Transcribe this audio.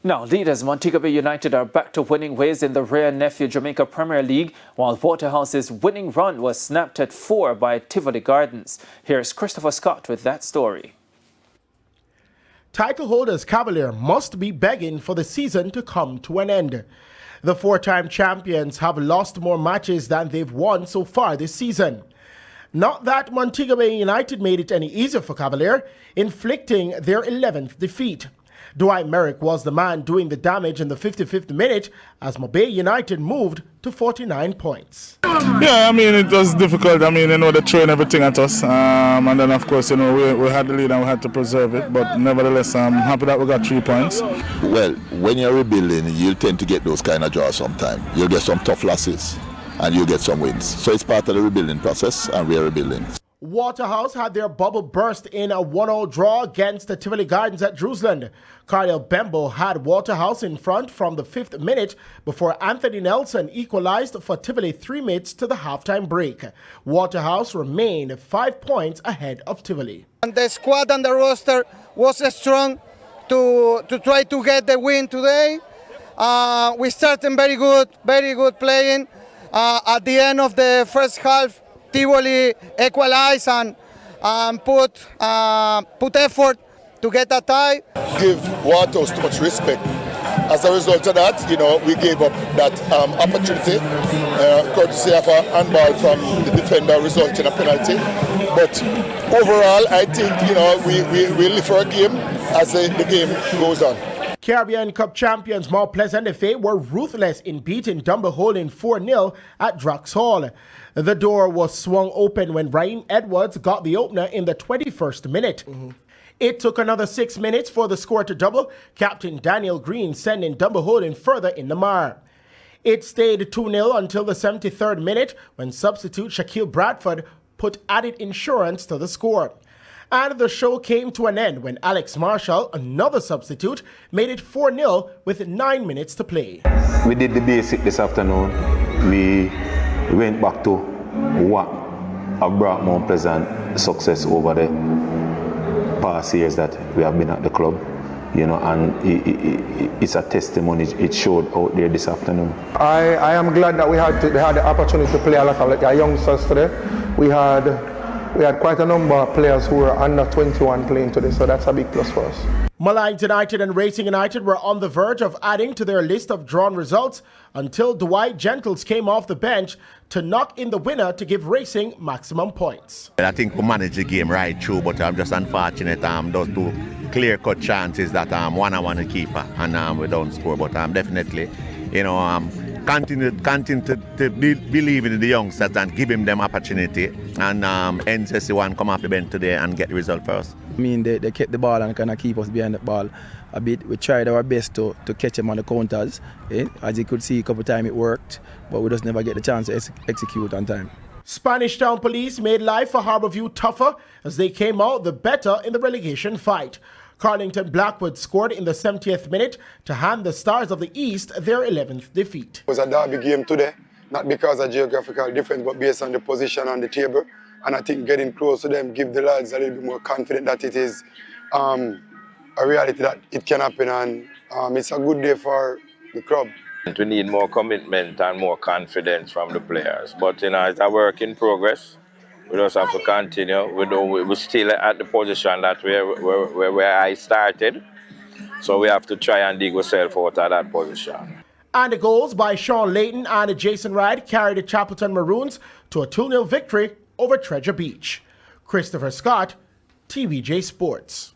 Now, leaders Montego United are back to winning ways in the rare nephew Jamaica Premier League, while Waterhouse's winning run was snapped at 4 by Tivoli Gardens. Here's Christopher Scott with that story. Title holders Cavalier must be begging for the season to come to an end. The four-time champions have lost more matches than they've won so far this season. Not that Montego United made it any easier for Cavalier, inflicting their 11th defeat. Dwight Merrick was the man doing the damage in the 55th minute as Montego United moved to 49 points. Yeah, I mean, it was difficult. I mean, they're throwing everything at us. And then, of course, we had the lead and we had to preserve it. But nevertheless, I'm happy that we got 3 points. Well, when you're rebuilding, you tend to get those kind of draws sometimes. You'll get some tough losses and you'll get some wins. So it's part of the rebuilding process, and we're rebuilding. Waterhouse had their bubble burst in a 1-0 draw against the Tivoli Gardens at Jerusalem. Carl Bembo had Waterhouse in front from the 5th minute before Anthony Nelson equalized for Tivoli 3 minutes to the halftime break. Waterhouse remained 5 points ahead of Tivoli. And the squad and the roster was strong to try to get the win today. We started very good playing. At the end of the first half, Tivoli equalized and put effort to get a tie. Give Waterhouse too much respect. As a result of that, we gave up that opportunity, courtesy of a handball from the defender, resulting in a penalty. But overall, I think we live for a game as the game goes on. Caribbean Cup champions Mount Pleasant FA were ruthless in beating Dumble Holding 4-0 at Drax Hall. The door was swung open when Raheem Edwards got the opener in the 21st minute. It took another 6 minutes for the score to double, Captain Daniel Green sending Dumble Holding further in the mire. It stayed 2-0 until the 73rd minute when substitute Shaquille Bradford put added insurance to the score. And the show came to an end when Alex Marshall, another substitute, made it 4-0 with 9 minutes to play. We did the basic this afternoon. We went back to what have brought Mount Pleasant success over the past years that we have been at the club. And it's a testimony. It showed out there this afternoon. I am glad that we had the opportunity to play a lot of our youngsters today. We had quite a number of players who were under 21 playing today, so that's a big plus for us. Malines United and Racing United were on the verge of adding to their list of drawn results until Dwight Gentles came off the bench to knock in the winner to give Racing maximum points. I think we managed the game right through, but I'm just unfortunate those 2 clear-cut chances that one on the keeper and we don't score. But definitely, continue to believe in the youngsters and give them opportunity. And NCC one come off the bench today and get the result first. I mean, they kept the ball and kind of keep us behind the ball a bit. We tried our best to catch them on the counters. As you could see, a couple of times it worked, but we just never get the chance to execute on time. Spanish Town Police made life for Harbourview tougher as they came out the better in the relegation fight. Carlington Blackwood scored in the 70th minute to hand the Stars of the East their 11th defeat. It was a derby game today, not because of geographical difference, but based on the position on the table. And I think getting close to them give the lads a little bit more confident that it is a reality that it can happen, and it's a good day for the club. We need more commitment and more confidence from the players, but it's a work in progress. We just have to continue. We're still at the position that where I started, so we have to try and dig ourselves out of that position. And the goals by Sean Layton and Jason Wright carried the Chapelton Maroons to a 2-0 victory over Treasure Beach. Christopher Scott, TVJ Sports.